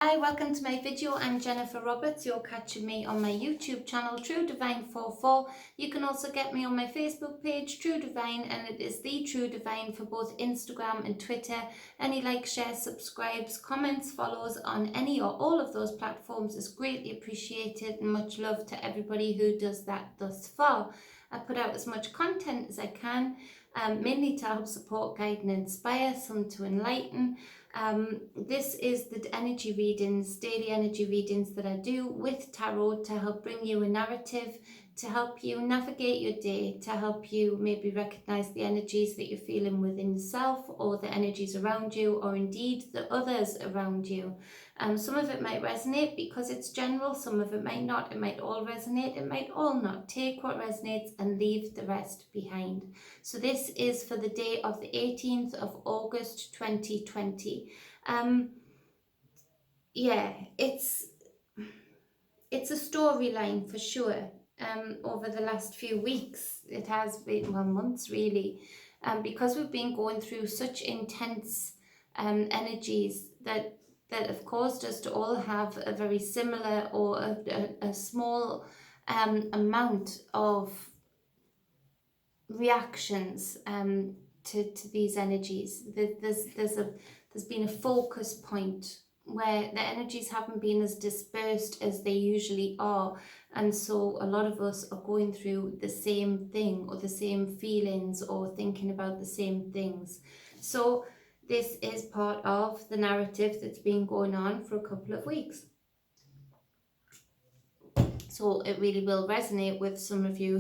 Hi, welcome to my video. I'm Jennifer Roberts. You're catching me on my YouTube channel, True Divine 44. You can also get me on my Facebook page, True Divine, and it is the True Divine for both Instagram and Twitter. Any likes, shares, subscribes, comments, follows on any or all of those platforms is greatly appreciated, and much love to everybody who does that thus far. I put out as much content as I can, mainly to help support, guide and inspire, some to enlighten. This is the energy readings, daily energy readings that I do with tarot to help bring you a narrative, to help you navigate your day, to help you maybe recognize the energies that you're feeling within yourself or the energies around you, or indeed the others around you. Some of it might resonate because it's general, some of it might not. It might all resonate, it might all not. Take what resonates and leave the rest behind. So this is for the day of the 18th of August 2020. Yeah, it's a storyline for sure. Over the last few weeks, it has been, well, months really, because we've been going through such intense energies that have caused us to all have a very similar or a small amount of reactions to these energies. There's been a focus point where the energies haven't been as dispersed as they usually are, and so a lot of us are going through the same thing or the same feelings or thinking about the same things. So this is part of the narrative that's been going on for a couple of weeks. So it really will resonate with some of you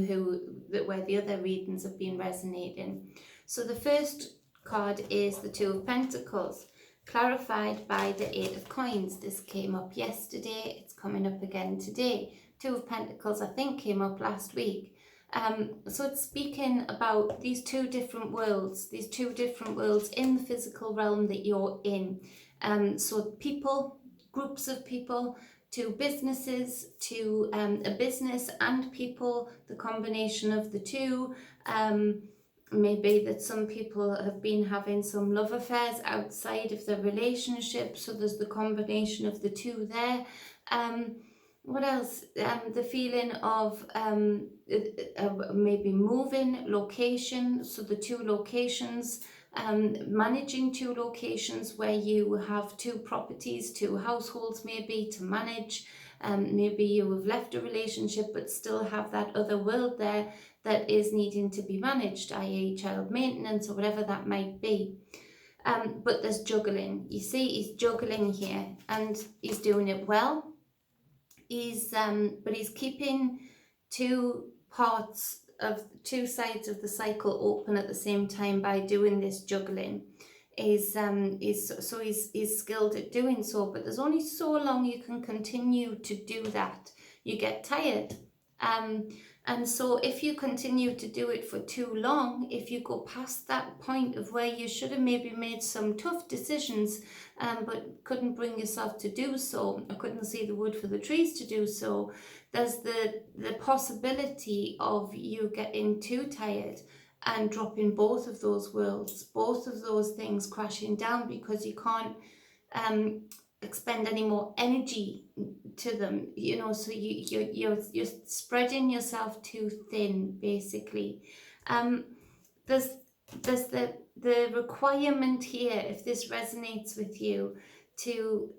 where the other readings have been resonating. So the first card is the Two of Pentacles, clarified by the Eight of Coins. This came up yesterday, it's coming up again today. Two of Pentacles, I think, came up last week. So it's speaking about these two different worlds in the physical realm that you're in. So people, groups of people, to businesses, to a business and people, the combination of the two. Maybe that some people have been having some love affairs outside of their relationship, so there's the combination of the two there. What else? The feeling of maybe moving location, so the two locations, managing two locations where you have two properties, two households maybe to manage. Maybe you have left a relationship but still have that other world there that is needing to be managed, i.e. child maintenance or whatever that might be. But there's juggling. You see, he's juggling here and he's doing it well. But he's keeping two sides of the cycle open at the same time by doing this juggling. He's skilled at doing so, but there's only so long you can continue to do that. You get tired. And so if you continue to do it for too long, if you go past that point of where you should have maybe made some tough decisions, but couldn't bring yourself to do so, or couldn't see the wood for the trees to do so, there's the possibility of you getting too tired and dropping both of those worlds, both of those things crashing down, because you can't expend any more energy to them, you know. So you're spreading yourself too thin, basically. There's the requirement here, if this resonates with you,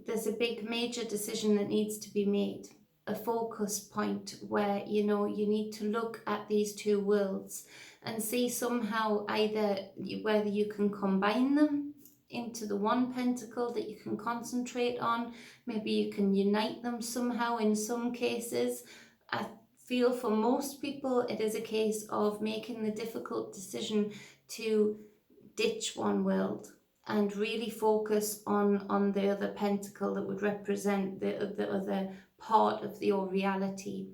there's a big major decision that needs to be made, a focus point where, you know, you need to look at these two worlds and see somehow either whether you can combine them into the one pentacle that you can concentrate on. Maybe you can unite them somehow in some cases. I feel for most people it is a case of making the difficult decision to ditch one world and really focus on the other pentacle that would represent the other part of your reality.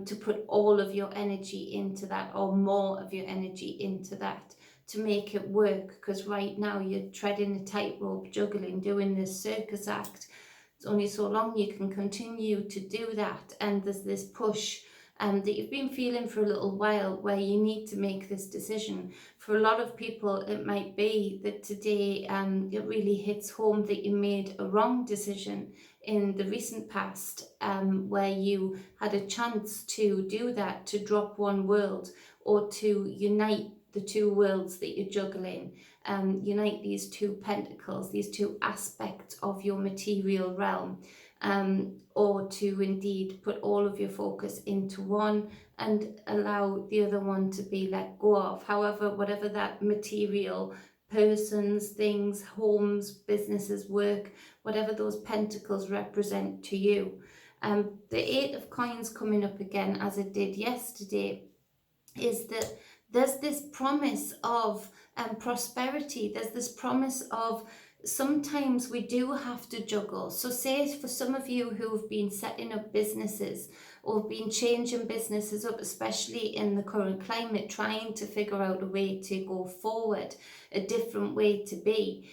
To put all of your energy into that, or more of your energy into that, to make it work, because right now you're treading a tightrope, juggling, doing this circus act. It's only so long you can continue to do that, and there's this push that you've been feeling for a little while, where you need to make this decision. For a lot of people, it might be that today it really hits home that you made a wrong decision in the recent past, where you had a chance to do that, to drop one world, or to unite the two worlds that you're juggling, unite these two pentacles, these two aspects of your material realm, or to indeed put all of your focus into one and allow the other one to be let go of. However, whatever that material, persons, things, homes, businesses, work, whatever those pentacles represent to you. The Eight of Coins coming up again, as it did yesterday, is that there's this promise of prosperity. There's this promise of, sometimes we do have to juggle. So say for some of you who have been setting up businesses or been changing businesses up, especially in the current climate, trying to figure out a way to go forward, a different way to be,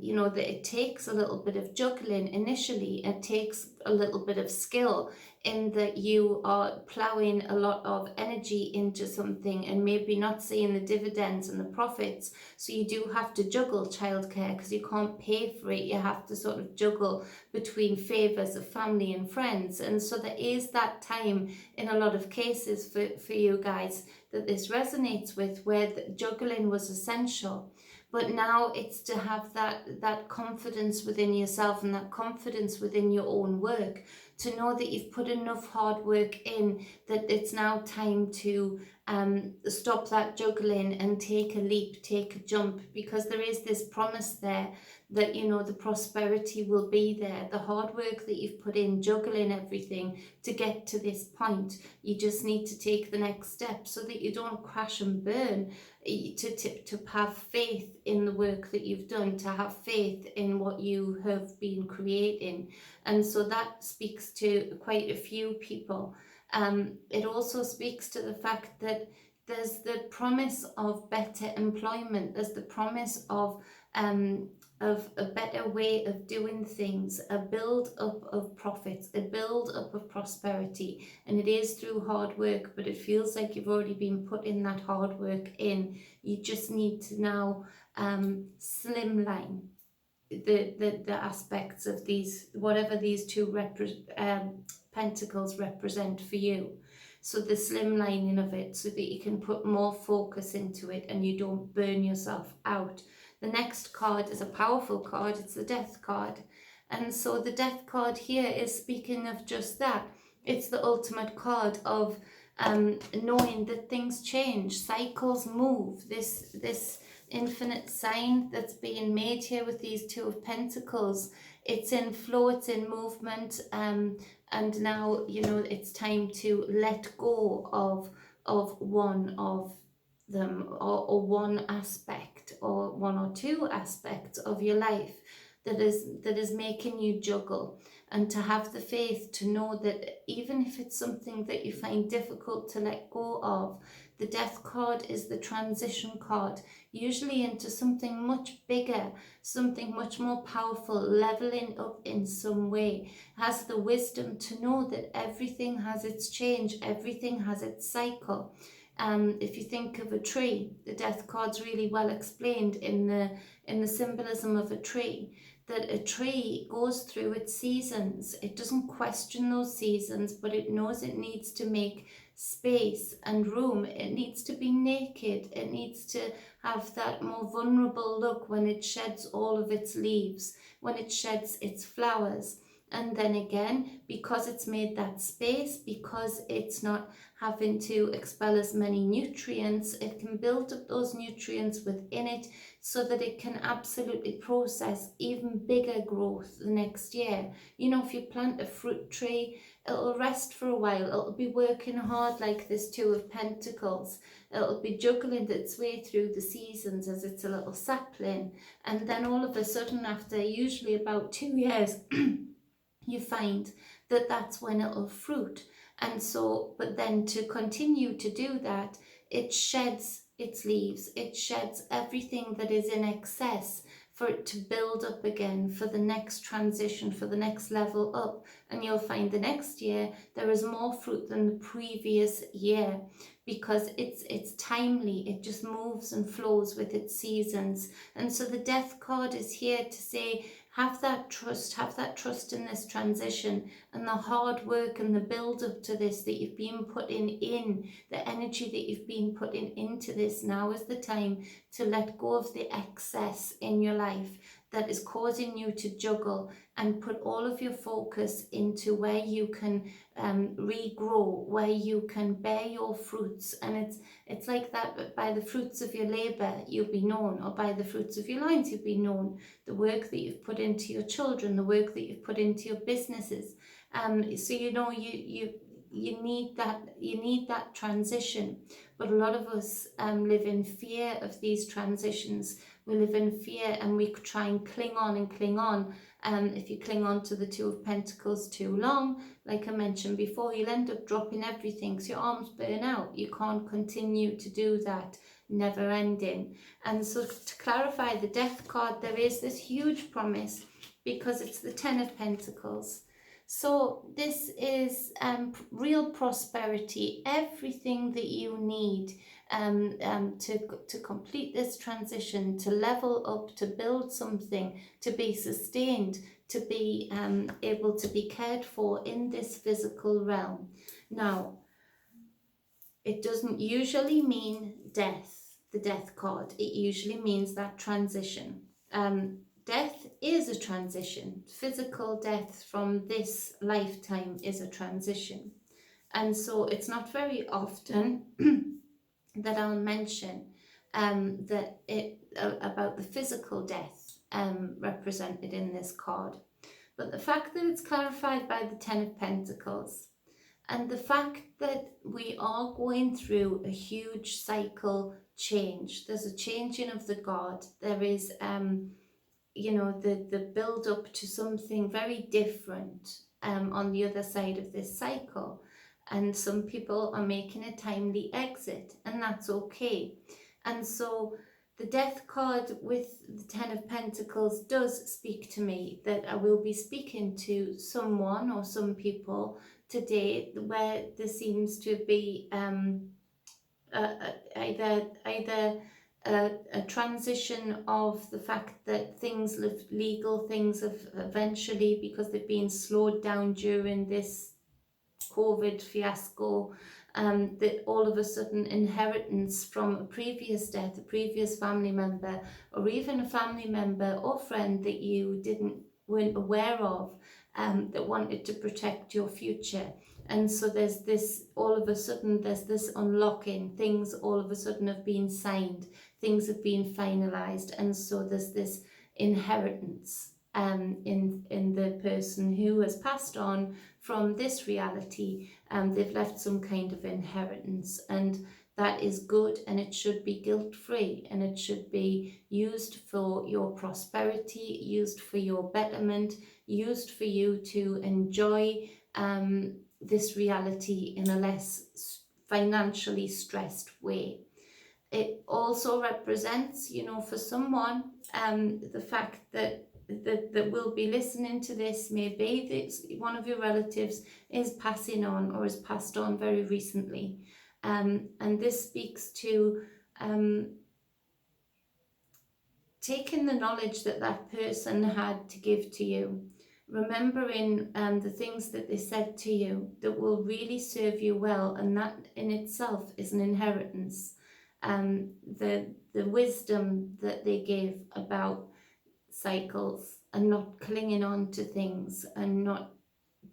you know, that it takes a little bit of juggling initially. It takes a little bit of skill, in that you are ploughing a lot of energy into something and maybe not seeing the dividends and the profits. So you do have to juggle childcare, because you can't pay for it. You have to sort of juggle between favours of family and friends. And so there is that time in a lot of cases for you guys that this resonates with, where the juggling was essential. But now it's to have that confidence within yourself and that confidence within your own work, to know that you've put enough hard work in, that it's now time to stop that juggling and take a leap, take a jump, because there is this promise there that, you know, the prosperity will be there. The hard work that you've put in, juggling everything to get to this point, you just need to take the next step so that you don't crash and burn, to have faith in the work that you've done, to have faith in what you have been creating. And so that speaks to quite a few people. It also speaks to the fact that there's the promise of better employment. There's the promise of a better way of doing things, a build up of profits, a build up of prosperity. And it is through hard work, but it feels like you've already been putting that hard work in. You just need to now slimline the aspects of these, whatever these two pentacles represent for you. So the slimlining of it, so that you can put more focus into it and you don't burn yourself out. The next card is a powerful card. It's the Death card. And so the Death card here is speaking of just that. It's the ultimate card of knowing that things change, cycles move. This infinite sign that's being made here with these Two of Pentacles, it's in flow, it's in movement, and now, you know, it's time to let go of one of them, or one aspect, or one or two aspects of your life that is making you juggle. And to have the faith to know that even if it's something that you find difficult to let go of, the Death card is the transition card, usually into something much bigger, something much more powerful, leveling up in some way. Has the wisdom to know that everything has its change, everything has its cycle. If you think of a tree, the Death card's really well explained in the symbolism of a tree, that a tree goes through its seasons. It doesn't question those seasons, but it knows it needs to make space and room. It needs to be naked. It needs to have that more vulnerable look when it sheds all of its leaves, when it sheds its flowers. And then again, because it's made that space, because it's not having to expel as many nutrients, it can build up those nutrients within it so that it can absolutely process even bigger growth the next year. You know, if you plant a fruit tree, it'll rest for a while. It'll be working hard like this Two of Pentacles. It'll be juggling its way through the seasons as it's a little sapling. And then all of a sudden, after usually about 2 years, you find that that's when it'll fruit. And so, but then to continue to do that, it sheds its leaves, it sheds everything that is in excess for it to build up again, for the next transition, for the next level up. And you'll find the next year there is more fruit than the previous year, because it's timely. It just moves and flows with its seasons. And so the death card is here to say, have that trust in this transition, and the hard work and the build up to this that you've been putting in, the energy that you've been putting into this. Now is the time to let go of the excess in your life that is causing you to juggle, and put all of your focus into where you can regrow, where you can bear your fruits. And it's like that, but by the fruits of your labour you'll be known, or by the fruits of your loins you'll be known. The work that you've put into your children, the work that you've put into your businesses. So you need that transition. But a lot of us live in fear of these transitions. We live in fear, and we try and cling on and cling on. If you cling on to the Two of Pentacles too long, like I mentioned before, you'll end up dropping everything, so your arms burn out. You can't continue to do that, never ending. And so to clarify the death card, there is this huge promise, because it's the Ten of Pentacles. So this is real prosperity, everything that you need to complete this transition, to level up, to build something, to be sustained, to be able to be cared for in this physical realm. Now, it doesn't usually mean death, the death card. It usually means that transition. Death is a transition. Physical death from this lifetime is a transition. And so it's not very often that I'll mention about the physical death represented in this card. But the fact that it's clarified by the Ten of Pentacles, and the fact that we are going through a huge cycle change. There's a changing of the guard. There is the build up to something very different on the other side of this cycle. And some people are making a timely exit, and that's okay. And so the death card with the Ten of Pentacles does speak to me that I will be speaking to someone or some people today where there seems to be either a transition of the fact that legal things have eventually, because they've been slowed down during this COVID fiasco, that all of a sudden inheritance from a previous death, a previous family member, or even a family member or friend that you weren't aware of, that wanted to protect your future. And so there's this, all of a sudden there's this unlocking, things all of a sudden have been signed, things have been finalized, and so there's this inheritance in the person who has passed on from this reality. They've left some kind of inheritance, and that is good, and it should be guilt-free, and it should be used for your prosperity, used for your betterment, used for you to enjoy this reality in a less financially stressed way. It also represents, for someone, the fact that will be listening to this, maybe that one of your relatives is passing on or has passed on very recently. And this speaks to taking the knowledge that that person had to give to you, remembering the things that they said to you that will really serve you well, and that in itself is an inheritance. The wisdom that they gave about cycles, and not clinging on to things and not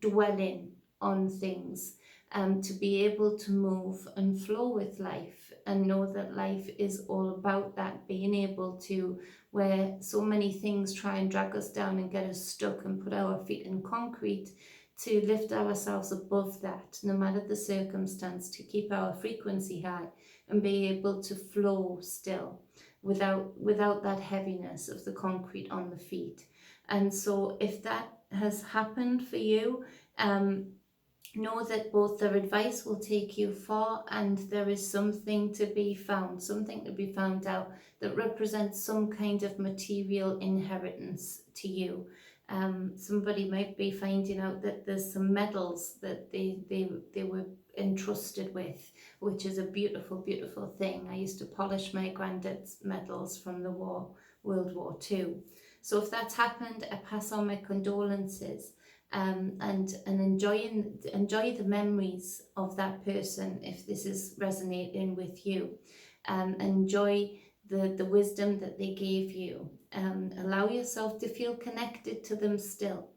dwelling on things, to be able to move and flow with life, and know that life is all about that, being able to, where so many things try and drag us down and get us stuck and put our feet in concrete, to lift ourselves above that, no matter the circumstance, to keep our frequency high and be able to flow still without that heaviness of the concrete on the feet. And so if that has happened for you, know that both their advice will take you far, and there is something to be found, something to be found out that represents some kind of material inheritance to you. Somebody might be finding out that there's some medals that they were entrusted with, which is a beautiful, beautiful thing. I used to polish my granddad's medals from the war, World War II. So if that's happened, I pass on my condolences. And enjoy the memories of that person if this is resonating with you. Enjoy the wisdom that they gave you. Allow yourself to feel connected to them still.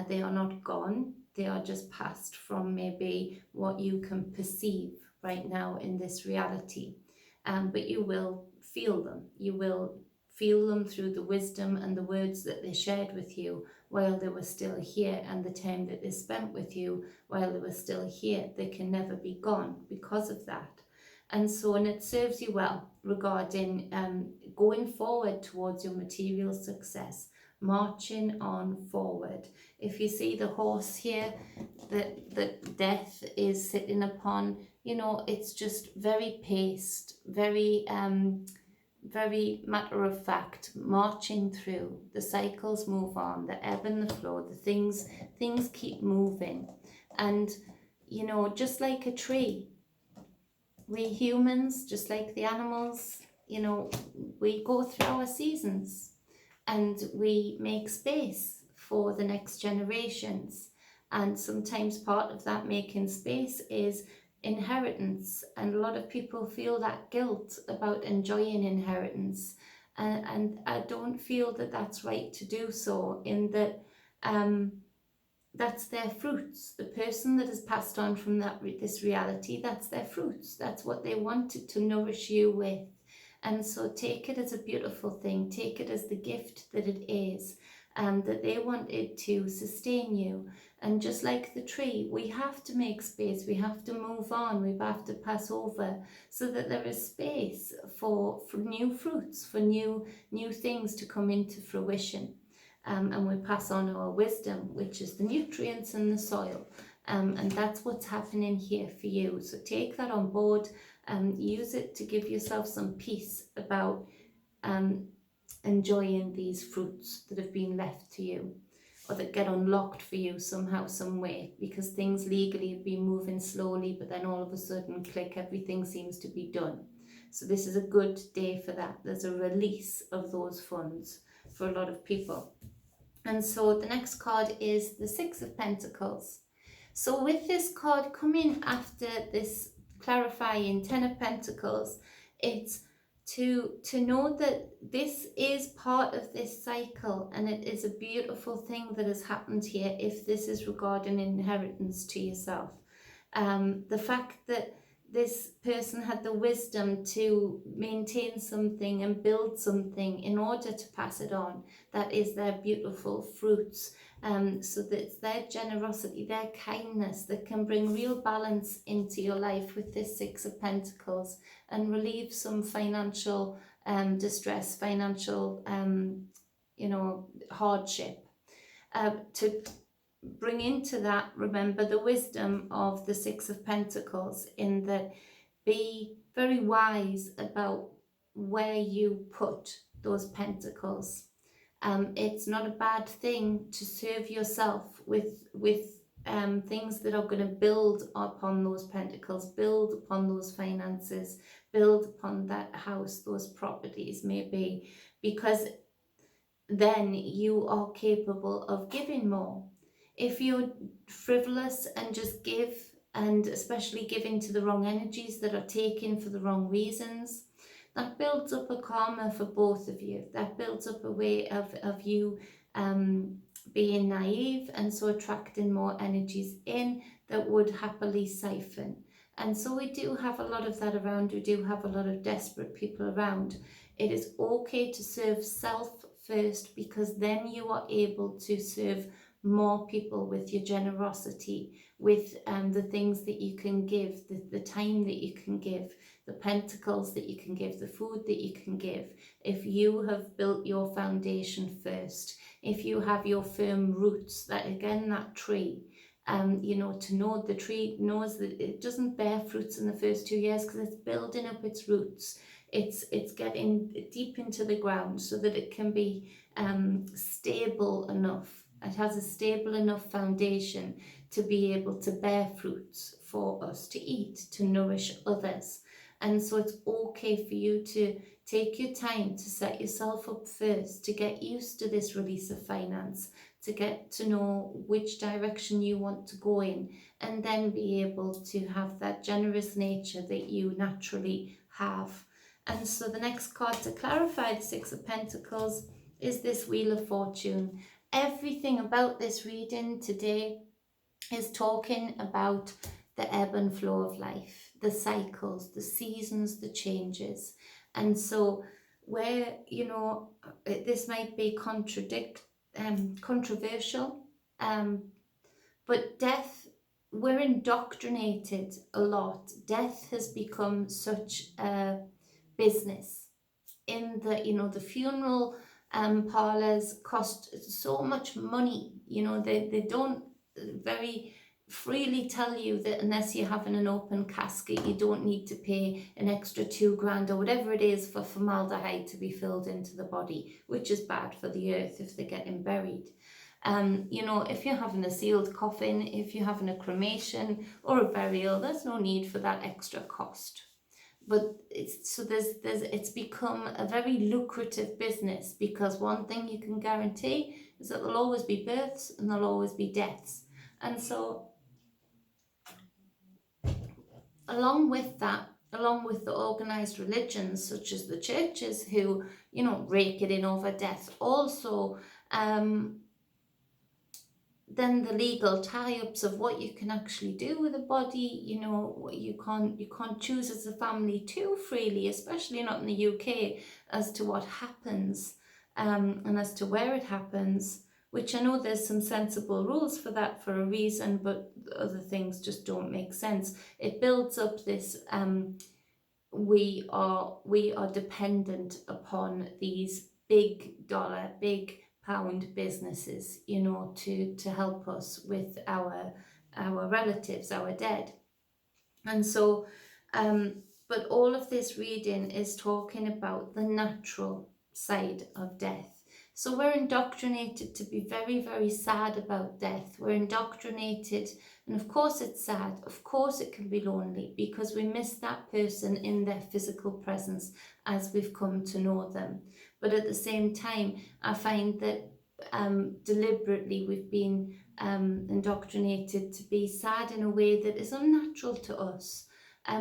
They are not gone, they are just passed from maybe what you can perceive right now in this reality. But you will feel them. You will feel them through the wisdom and the words that they shared with you while they were still here, and the time that they spent with you while they were still here. They can never be gone because of that. And so, and it serves you well regarding going forward towards your material success, marching on forward. If you see the horse here that death is sitting upon, you know, it's just very paced, very matter of fact, marching through. The cycles move on, the ebb and the flow, the things keep moving. And you know, just like a tree, we humans, just like the animals, you know, we go through our seasons and we make space for the next generations. And sometimes part of that making space is inheritance, and a lot of people feel that guilt about enjoying inheritance, and I don't feel that that's right to do so, in that that's their fruits. The person that has passed on from this reality, that's their fruits. That's what they wanted to nourish you with. And so take it as a beautiful thing. Take it as the gift that it is, that they wanted to sustain you. And just like the tree, we have to make space. We have to move on. We have to pass over so that there is space for new fruits, for new things to come into fruition. And we pass on our wisdom, which is the nutrients in the soil. And that's what's happening here for you. So take that on board, use it to give yourself some peace about enjoying these fruits that have been left to you, or that get unlocked for you somehow, some way, because things legally have been moving slowly, but then all of a sudden, click, everything seems to be done. So this is a good day for that. There's a release of those funds for a lot of people. And so the next card is the Six of Pentacles. So with this card coming after this clarifying Ten of Pentacles, it's to know that this is part of this cycle, and it is a beautiful thing that has happened here if this is regarding inheritance to yourself. The fact that this person had the wisdom to maintain something and build something in order to pass it on, that is their beautiful fruits. So that it's their generosity, their kindness that can bring real balance into your life with this Six of Pentacles, and relieve some financial distress, financial hardship. To bring into that, remember the wisdom of the Six of Pentacles, in that be very wise about where you put those pentacles. It's not a bad thing to serve yourself with things that are going to build upon those pentacles, build upon those finances, build upon that house, those properties maybe, because then you are capable of giving more. If you're frivolous and just give, and especially give into the wrong energies that are taken for the wrong reasons, that builds up a karma for both of you. That builds up a way of you being naive, and so attracting more energies in that would happily siphon. And so we do have a lot of that around. We do have a lot of desperate people around. It is okay to serve self first, because then you are able to serve more people with your generosity, with the things that you can give, the time that you can give, the pentacles that you can give, the food that you can give. If you have built your foundation first, if you have your firm roots, that again, that tree, you know, to know the tree knows that it doesn't bear fruits in the first 2 years because it's building up its roots. It's getting deep into the ground so that it can be stable enough. It has a stable enough foundation to be able to bear fruits for us to eat, to nourish others. And so it's okay for you to take your time to set yourself up first, to get used to this release of finance, to get to know which direction you want to go in, and then be able to have that generous nature that you naturally have. And so the next card to clarify the Six of Pentacles is this Wheel of Fortune. Everything about this reading today is talking about the ebb and flow of life, the cycles, the seasons, the changes. And so where, you know, this might be controversial, but death, we're indoctrinated a lot. Death has become such a business in the, you know, the funeral parlors cost so much money. You know, they don't very freely tell you that unless you're having an open casket, you don't need to pay an extra 2 grand or whatever it is for formaldehyde to be filled into the body, which is bad for the earth if they're getting buried. You know, if you're having a sealed coffin, if you're having a cremation or a burial, there's no need for that extra cost. But it's become a very lucrative business, because one thing you can guarantee is that there'll always be births and there'll always be deaths. And so along with that, along with the organized religions such as the churches who, you know, rake it in over death, also then the legal tie-ups of what you can actually do with a body. You know, what you can't choose as a family too freely, especially not in the UK, as to what happens and as to where it happens, which I know there's some sensible rules for that for a reason, but other things just don't make sense. It builds up this we are dependent upon these big dollar, big pound businesses, you know, to help us with our relatives, our dead. And so but all of this reading is talking about the natural side of death. So we're indoctrinated to be very, very sad about death. We're indoctrinated, and of course it's sad, of course it can be lonely, because we miss that person in their physical presence as we've come to know them. But at the same time, I find that deliberately we've been indoctrinated to be sad in a way that is unnatural to us.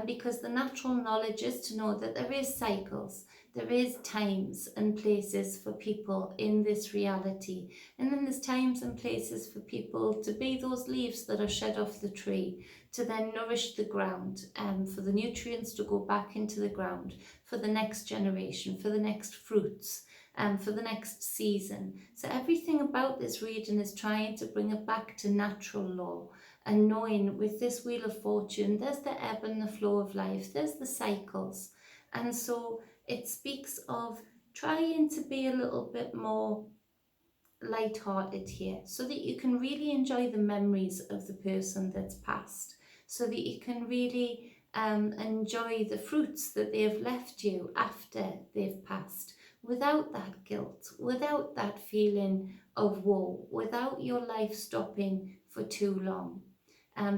Because the natural knowledge is to know that there is cycles, there is times and places for people in this reality, and then there's times and places for people to be those leaves that are shed off the tree, to then nourish the ground, for the nutrients to go back into the ground for the next generation, for the next fruits, for the next season. So everything about this reading is trying to bring it back to natural law, and knowing with this Wheel of Fortune, there's the ebb and the flow of life, there's the cycles. And so it speaks of trying to be a little bit more light-hearted here, so that you can really enjoy the memories of the person that's passed, so that you can really enjoy the fruits that they have left you after they've passed, without that guilt, without that feeling of woe, without your life stopping for too long.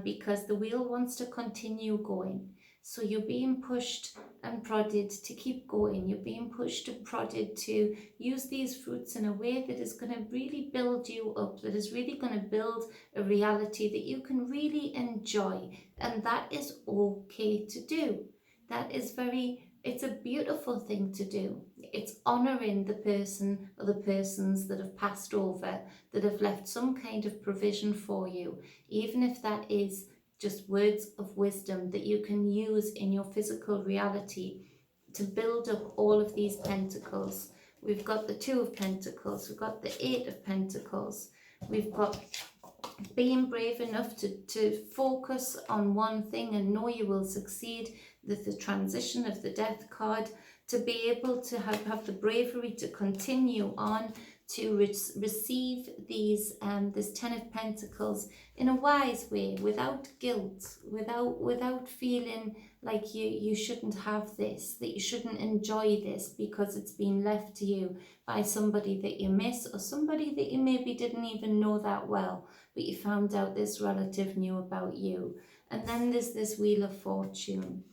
Because the wheel wants to continue going. So you're being pushed and prodded to keep going. You're being pushed and prodded to use these fruits in a way that is going to really build you up, that is really going to build a reality that you can really enjoy. And that is okay to do. That is it's a beautiful thing to do. It's honouring the person or the persons that have passed over, that have left some kind of provision for you, even if that is just words of wisdom that you can use in your physical reality to build up all of these pentacles. We've got the Two of Pentacles, we've got the Eight of Pentacles, we've got being brave enough to focus on one thing and know you will succeed, the transition of the Death card, to be able to have the bravery to continue on, to receive these this Ten of Pentacles in a wise way, without guilt, without feeling like you shouldn't have this, that you shouldn't enjoy this because it's been left to you by somebody that you miss, or somebody that you maybe didn't even know that well, but you found out this relative knew about you. And then there's this Wheel of Fortune.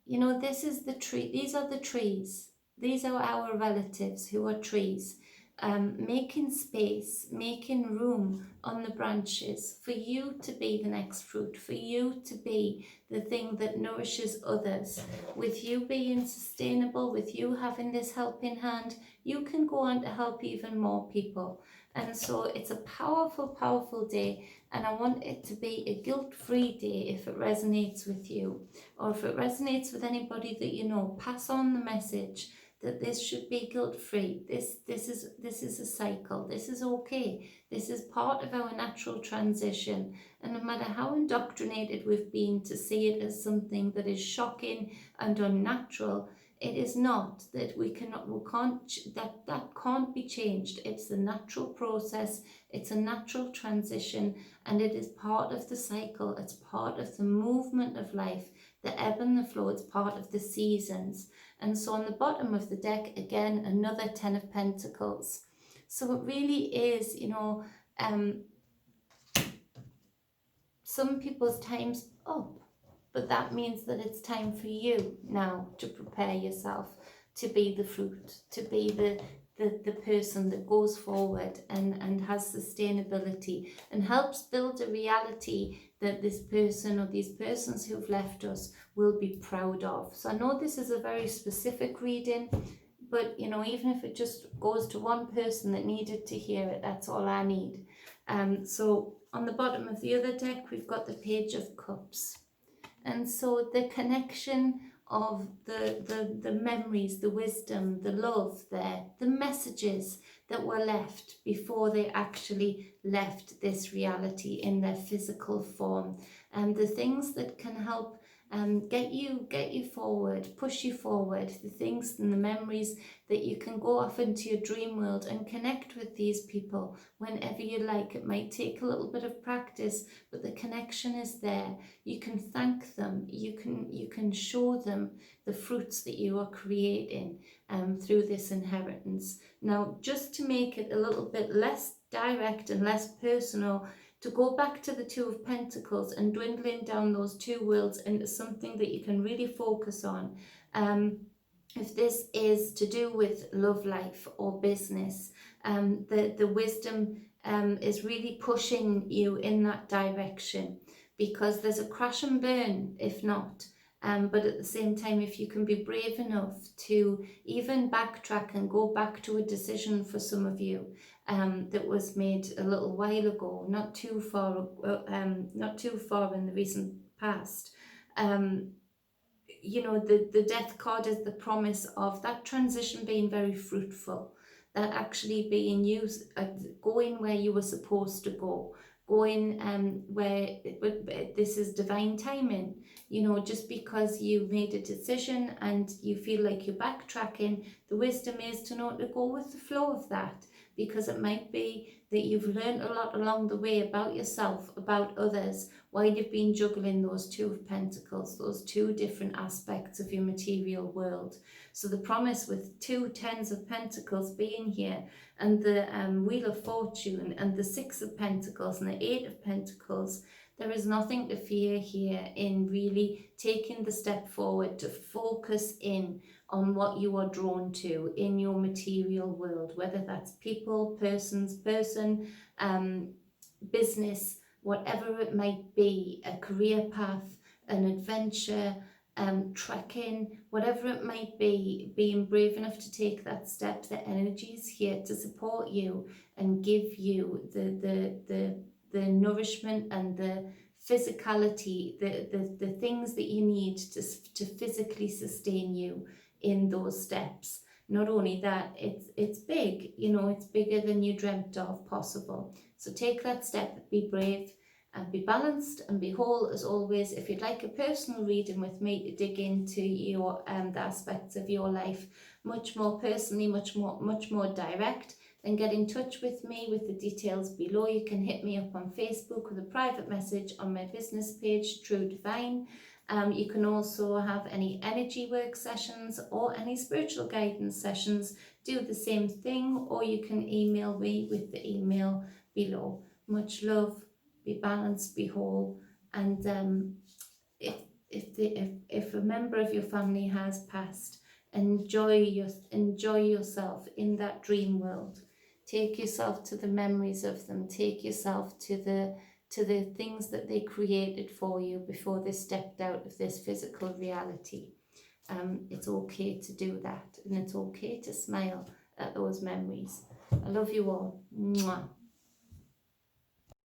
You know, this is the tree. These are the trees. These are our relatives who are trees. Making space, making room on the branches for you to be the next fruit, for you to be the thing that nourishes others. With you being sustainable, with you having this helping hand, you can go on to help even more people. And so it's a powerful, powerful day. And I want it to be a guilt-free day if it resonates with you, or if it resonates with anybody that you know. Pass on the message that this should be guilt-free. This is a cycle. This is okay. This is part of our natural transition. And no matter how indoctrinated we've been to see it as something that is shocking and unnatural, it is not. That that can't be changed. It's the natural process. It's a natural transition, and it is part of the cycle. It's part of the movement of life, the ebb and the flow. It's part of the seasons. And so on the bottom of the deck, again, another Ten of Pentacles. So it really is, you know, some people's time's up, but that means that it's time for you now to prepare yourself to be the fruit, to be the person that goes forward and has sustainability and helps build a reality that this person or these persons who've left us will be proud of. So I know this is a very specific reading, but you know, even if it just goes to one person that needed to hear it, that's all I need. So on the bottom of the other deck, we've got the Page of Cups. And so the connection of the memories, the wisdom, the love there, the messages that were left before they actually left this reality in their physical form, and the things that can help get you forward, push you forward, the things and the memories that you can go off into your dream world and connect with these people whenever you like. It might take a little bit of practice, but the connection is there. You can thank them, you can show them the fruits that you are creating through this inheritance. Now, just to make it a little bit less direct and less personal, to go back to the Two of Pentacles and dwindling down those two worlds into something that you can really focus on. If this is to do with love life or business, the wisdom is really pushing you in that direction, because there's a crash and burn if not. But at the same time, if you can be brave enough to even backtrack and go back to a decision for some of you that was made a little while ago, not too far in the recent past. You know, the Death card is the promise of that transition being very fruitful, that actually being used, going where you were supposed to go, going where this is divine timing. You know, just because you made a decision and you feel like you're backtracking, the wisdom is to know to go with the flow of that, because it might be that you've learned a lot along the way about yourself, about others, while you've been juggling those Two of Pentacles, those two different aspects of your material world. So the promise with two Tens of Pentacles being here, and the Wheel of Fortune, and the Six of Pentacles, and the Eight of Pentacles, there is nothing to fear here in really taking the step forward to focus in on what you are drawn to in your material world, whether that's people, person, business, whatever it might be, a career path, an adventure, trekking, whatever it might be, being brave enough to take that step. The energy is here to support you and give you the nourishment and the physicality, the things that you need to physically sustain you in those steps. Not only that, it's big, you know, it's bigger than you dreamt of possible. So take that step, be brave, And be balanced and be whole as always. If you'd like a personal reading with me to dig into your the aspects of your life much more personally, much more direct, then get in touch with me with the details below. You can hit me up on Facebook with a private message on my business page, True Divine. You can also have any energy work sessions or any spiritual guidance sessions. Do the same thing, or you can email me with the email below. Much love. Be balanced, be whole, and if a member of your family has passed, enjoy yourself in that dream world. Take yourself to the memories of them. Take yourself to the things that they created for you before they stepped out of this physical reality. It's okay to do that, and it's okay to smile at those memories. I love you all. Mwah.